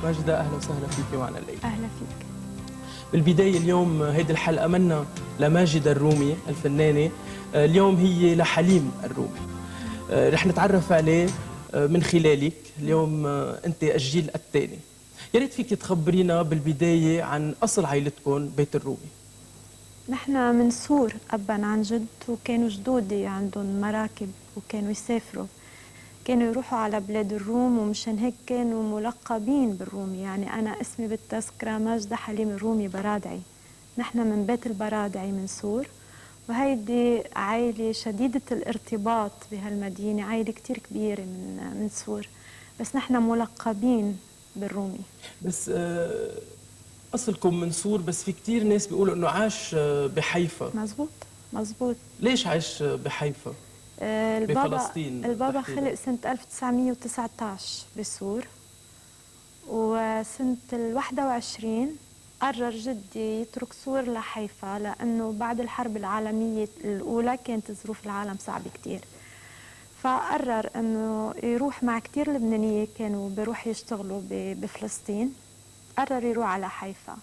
ماجدة، أهلا وسهلا فيك معنا الليلة. أهلا فيك. بالبداية اليوم هيدي الحلقة منا لماجدة الرومي الفنانة، اليوم هي لحليم الرومي. رح نتعرف عليه من خلالك اليوم. أنت الجيل الثاني، يا ريت فيك تخبرينا بالبداية عن أصل عائلتكم بيت الرومي. نحن من سور أبا عن جد، وكانوا جدودي عندهم مراكب وكانوا يسافروا، كانوا يروحوا على بلاد الروم، ومشان هيك كانوا ملقبين بالرومي. يعني أنا اسمي بالتذكرة ماجدة حليم الرومي برادعي. نحن من بيت البرادعي من سور، وهيدي عائلة شديدة الارتباط بهالمدينة، عائلة كتير كبيرة من سور، بس نحن ملقبين بالرومي. بس أصلكم من سور، بس في كتير ناس بيقولوا إنه عاش بحيفا. مزبوط مزبوط. ليش عاش بحيفا؟ بفلسطين البابا تحديداً. خلق سنة 1919 بسور، وسنة ال21 قرر جدي يترك سور لحيفا، لأنه بعد الحرب العالمية الأولى كانت ظروف العالم صعبة كتير، فقرر أنه يروح مع كتير لبنانية كانوا بيروح يشتغلوا بفلسطين. قرر يروح على حيفا،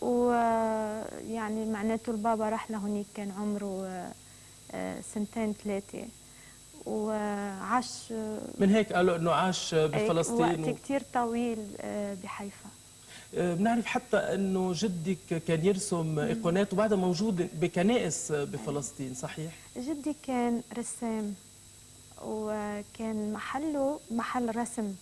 ويعني معناته البابا راح لهونيك كان عمره سنتين ثلاثة، وعاش من هيك قالوا إنه عاش بفلسطين وقت كتير طويل بحيفا. بنعرف حتى انه جدك كان يرسم ايقونات وبعدها موجود بكنائس بفلسطين، صحيح؟ جدي كان رسام، وكان محله محل رسم،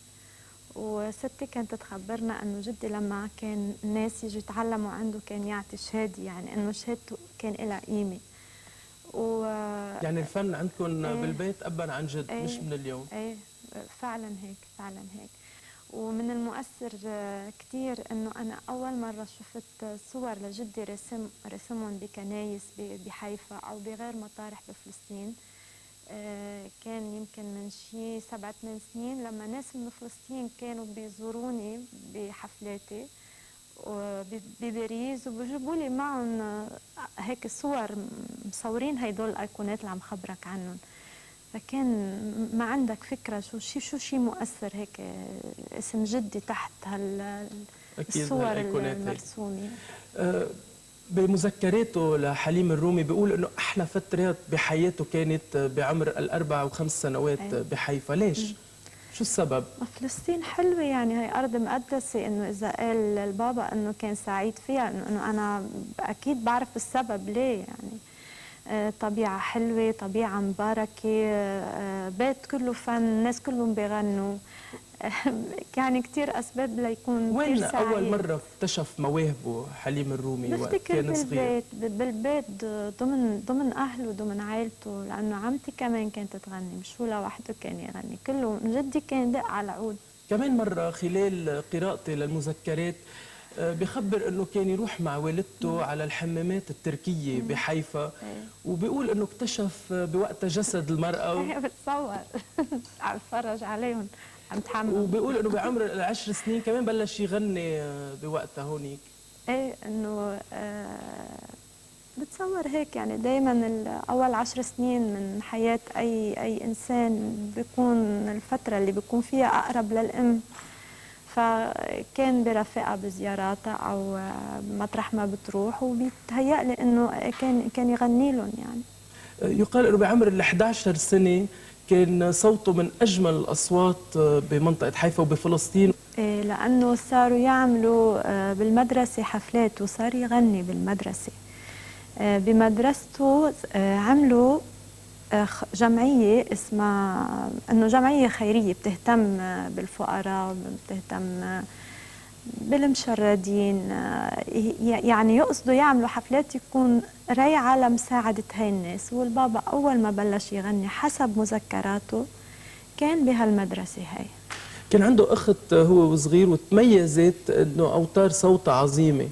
وستي كانت تخبرنا انه جدي لما كان الناس يجوا يتعلموا عنده كان يعطي شهاده، يعني انه شهادته كان لها قيمه. يعني الفن عندكم ايه بالبيت ابا عن جد، ايه مش من اليوم. ايه فعلا هيك، فعلا هيك. ومن المؤثر كتير انه انا اول مره شفت صور لجدي رسمهم بكنايس بحيفا او بغير مطارح بفلسطين. كان يمكن من شي 7-8 سنين، لما ناس من فلسطين كانوا بيزوروني بحفلاتي بباريس، وبيجيبوا لي معهم هيك صور مصورين هيدول الايقونات اللي عم خبرك عنهم. فكان ما عندك فكره شو شيء مؤثر هيك اسم جدي تحت الصور المرسومه. بمذكراته لحليم الرومي بيقول انه احلى فترات بحياته كانت بعمر ال4 و5 سنوات بحيفا. ليش؟ شو السبب؟ فلسطين حلوة، يعني هي أرض مقدسة، إنه إذا قال البابا إنه كان سعيد فيها، إنه أنا أكيد بعرف السبب ليه. يعني طبيعة حلوة، طبيعة مباركة، بيت كله فن، الناس كلهم بيغنوا. يعني كتير أسباب ليكون كتير سعيد. وين أول مرة اكتشف مواهبه حليم الرومي؟ وقت كان صغير؟ بالبيت ضمن أهله ضمن عائلته، لأنه عمتي كمان كانت تغني، مش هو لوحده كان يغني، كله جدي كان يدق على العود. كمان مرة خلال قراءتي للمذكرات بخبر انه كان يروح مع والدته على الحمامات التركية بحيفا، وبيقول انه اكتشف بوقتها جسد المرأة. بتصور عم بتفرج عليهم عم تحمم. وبيقول انه بعمر ال10 سنين كمان بلش يغني بوقتها هونيك. ايه انه بتصور هيك، يعني دائما اول 10 سنين من حياة اي انسان بيكون الفترة اللي بيكون فيها اقرب للام، فكان برافقها بزياراتها او مطرح ما بتروح، وبيتهيأ لي انه كان يغني لهم. يعني يقال انه بعمر ال11 سنة كان صوته من اجمل الاصوات بمنطقة حيفا وبفلسطين. إيه، لانه صاروا يعملوا بالمدرسة حفلات، وصار يغني بالمدرسة. بمدرسته عملوا جمعية اسمها انه جمعية خيرية بتهتم بالفقراء، بتهتم بالمشردين، يعني يقصدوا يعملوا حفلات يكون رايعة لمساعدة هاي الناس. والبابا أول ما بلش يغني حسب مذكراته كان بهالمدرسة هاي. كان عنده أخت هو وصغير وتميزت أنه أوتار صوتها عظيمة.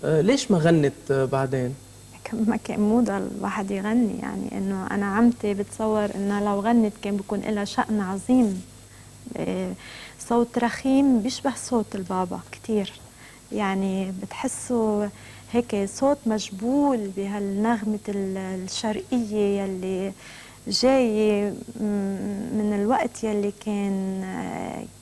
ليش ما غنت بعدين؟ ما كان موضة الواحد يغني، يعني انه انا عمتي بتصور انها لو غنت كان بيكون لها شأن عظيم. صوت رخيم بيشبه صوت البابا كتير، يعني بتحسه هيك صوت مجبول بهالنغمة الشرقية يلي جاي من الوقت يلي كان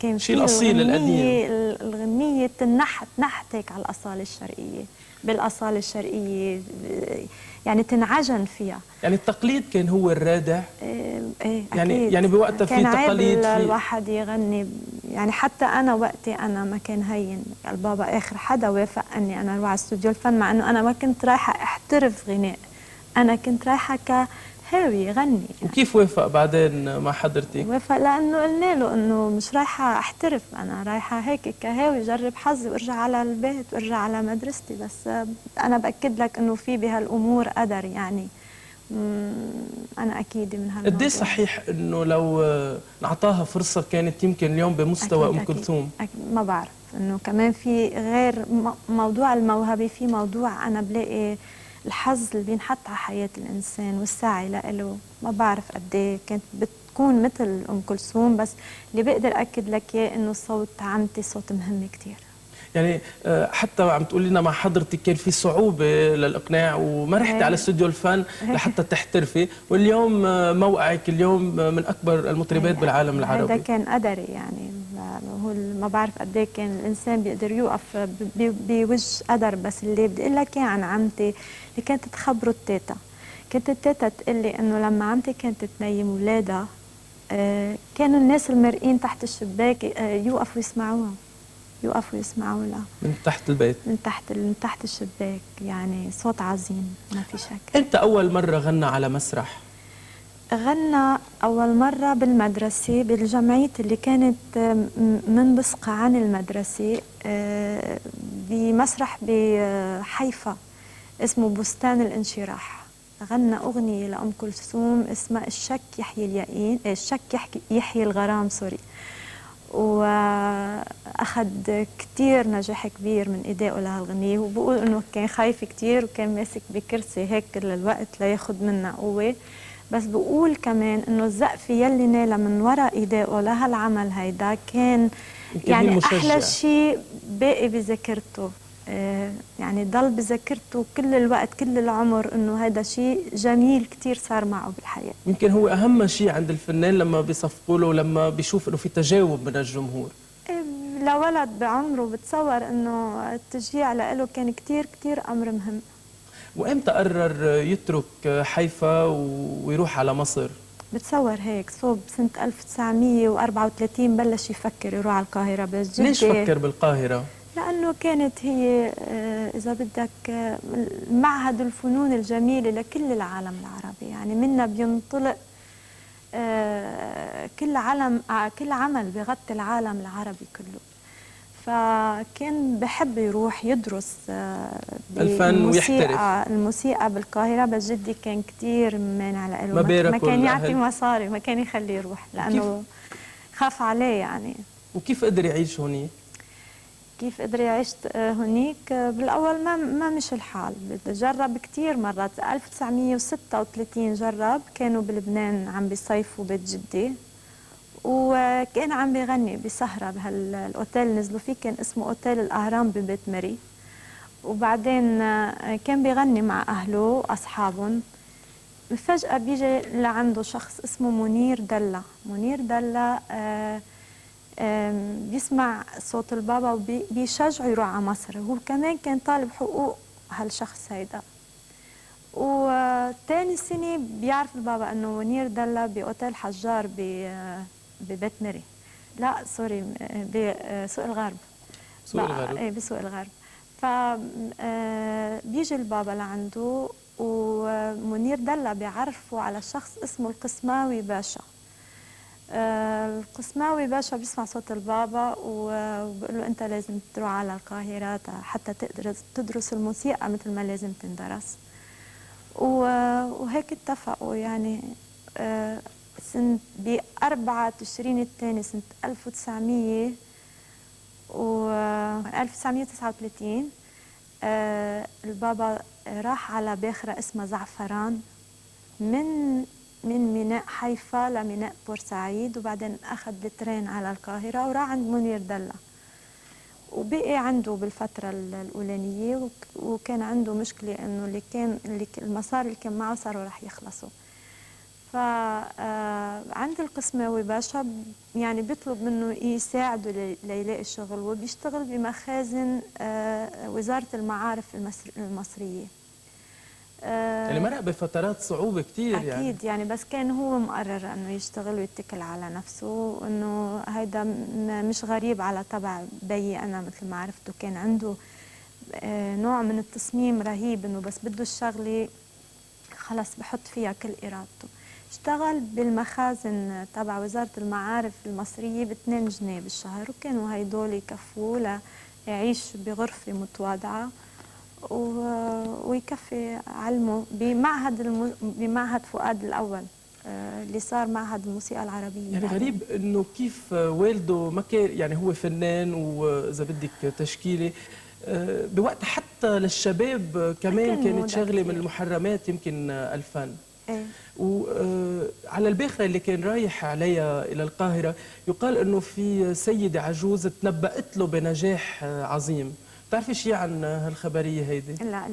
شيء فيه الأصيل القديم. الغنية تنحت هيك على الأصالة الشرقية، بالأصالة الشرقية، يعني تنعجن فيها. يعني التقليد كان هو الرادع. ايه يعني اكيد. بوقتها في كان عيب تقاليد في. الواحد يغني، يعني حتى انا وقتي انا ما كان هين. البابا اخر حدا وافق اني انا اروح على استوديو الفن، مع انه انا ما كنت رايحه احترف غناء، انا كنت رايحه كهاوي غني يعني. وكيف وافق بعدين مع حضرتك؟ وافق لانه قلنا له انه مش رايحه احترف، انا رايحه هيك كهاوي جرب حظي وارجع على البيت وارجع على مدرستي. بس انا باكد لك انه في بهالامور قدر يعني. أنا أكيد من هالموضوع. قد ايه صحيح إنه لو نعطاها فرصة كانت يمكن اليوم بمستوى أم كلثوم؟ ما بعرف إنه كمان في غير موضوع الموهبة، في موضوع أنا بلاقي الحظ اللي بينحط على حياة الإنسان والسعي لإله. ما بعرف قد ايه كانت بتكون مثل أم كلثوم، بس اللي بقدر أكد لك إياه إنه صوت عمتي صوت مهم كتير. يعني حتى عم تقول لنا مع حضرتك كان في صعوبة للإقناع وما رحتي على استوديو الفن لحتى تحترفي، واليوم موقعك اليوم من أكبر المطربات بالعالم العربي. هذا كان قدري يعني. هو ما بعرف قد ايه كان الإنسان بيقدر يوقف بوجه قدر. بس اللي بدي أقول لك عن عمتي اللي كانت تخبره التيتا، كانت التيتا تقول لي إنه لما عمتي كانت تنيم أولادها كانوا الناس المرئين تحت الشباك يوقفوا يسمعوها، يوقفوا يسمعوا لها من تحت البيت، من تحت الشباك. يعني صوت عظيم ما في شك. أنت أول مرة غنى على مسرح؟ غنى أول مرة بالمدرسة، بالجمعية اللي كانت منبثقة عن المدرسة، بمسرح بحيفا اسمه بستان الانشراح. غنى أغنية لأم كلثوم اسمها الشك يحيي اليقين، الشك يحيي الغرام، سوري. واخذ كتير نجاح كبير من ادائه لهالغنية. وبقول انه كان خايف كتير وكان ماسك بكرسي هيك كل الوقت لياخد منا قوة. بس بقول كمان انه الزقفة يلي نالها من وراء ادائه لهالعمل هيدا كان يعني احلى شيء باقي بذاكرته. يعني ضل بذاكرته كل الوقت كل العمر، انه هذا شيء جميل كتير صار معه بالحياة. يمكن هو اهم شيء عند الفنان لما بيصفقوا له، لما بيشوف انه في تجاوب من الجمهور. لولد بعمره بتصور انه التشجيع له كان كتير كتير امر مهم. وامتى قرر يترك حيفا ويروح على مصر؟ بتصور هيك صوب سنة 1934 بلش يفكر يروح على القاهرة. بس جدي ليش فكر بالقاهرة؟ لأنه كانت هي إذا بدك معهد الفنون الجميلة لكل العالم العربي. يعني منا بينطلق كل عمل بغطي العالم العربي كله. فكان بحب يروح يدرس الفن ويحترف الموسيقى بالقاهرة. بس جدي كان كتير مانع له، ما كان يعطي مصاري، ما كان يخليه يروح لأنه خاف عليه يعني. وكيف قدر يعيش هونيك؟ كيف قدر يعيش هنيك؟ بالأول ما مش الحال، جرب كتير مرات. 1936 جرب، كانوا بلبنان عم بيصيفوا بيت جدي وكان عم بيغني بسهرة بهالأوتيل نزلوا فيه، كان اسمه أوتيل الأهرام ببيت مري. وبعدين كان بيغني مع أهله وأصحابهم. فجأة بيجي لعنده شخص اسمه منير دلة. منير دلة بيسمع صوت البابا وبيشجعه يروح على مصر. هو كمان كان طالب حقوق هالشخص هيدا. وتاني سنة بيعرف البابا انه منير دلة بأوتيل حجار ببيت مري، لا سوري بسوق الغرب. سوق الغرب؟ ايه بسوق الغرب. فبيجي البابا لعنده ومنير دلة بيعرفه على شخص اسمه القسماوي باشا. القسماوي باشا بيسمع صوت البابا وبقول له انت لازم تروح على القاهرة حتى تدرس الموسيقى مثل ما لازم تندرس. وهيك اتفقوا يعني. سنة ب4 تشرين الثاني سنة 1939 البابا راح على باخرة اسمها زعفران من ميناء حيفا لميناء بورسعيد، وبعدين أخذ الترين على القاهرة وراح عند منير دلة وبقي عنده بالفترة الأولانية. وكان عنده مشكلة إنه المصاري اللي كان معه صاروا رح يخلصوا. فعند القسماوي باشا يعني بيطلب منه يساعده ليلاقي شغل، وبيشتغل بمخازن وزارة المعارف المصرية. يعني مرق بفترات صعوبة كثير أكيد يعني بس كان هو مقرر أنه يشتغل ويتكل على نفسه، وأنه هيدا مش غريب على طبع بيي. أنا مثل ما عرفته كان عنده نوع من التصميم رهيب، أنه بس بده الشغلة خلص بحط فيها كل إرادته. اشتغل بالمخازن تبع وزارة المعارف المصرية ب2 جنيه بالشهر، وكانوا هيدول يكفوه ليعيش بغرفة متواضعة ويكفي علمه بمعهد فؤاد الأول اللي صار معهد الموسيقى العربية. يعني غريب انه كيف والده ما كان، يعني هو فنان واذا بدك تشكيلي بوقت حتى للشباب كمان كانت شغله من المحرمات يمكن الفن. ايه. وعلى الباخرة اللي كان رايح عليها إلى القاهرة يقال أنه في سيدة عجوز تنبأت له بنجاح عظيم. بتعرفي شيء عن هالخبرية هيدي؟ لا.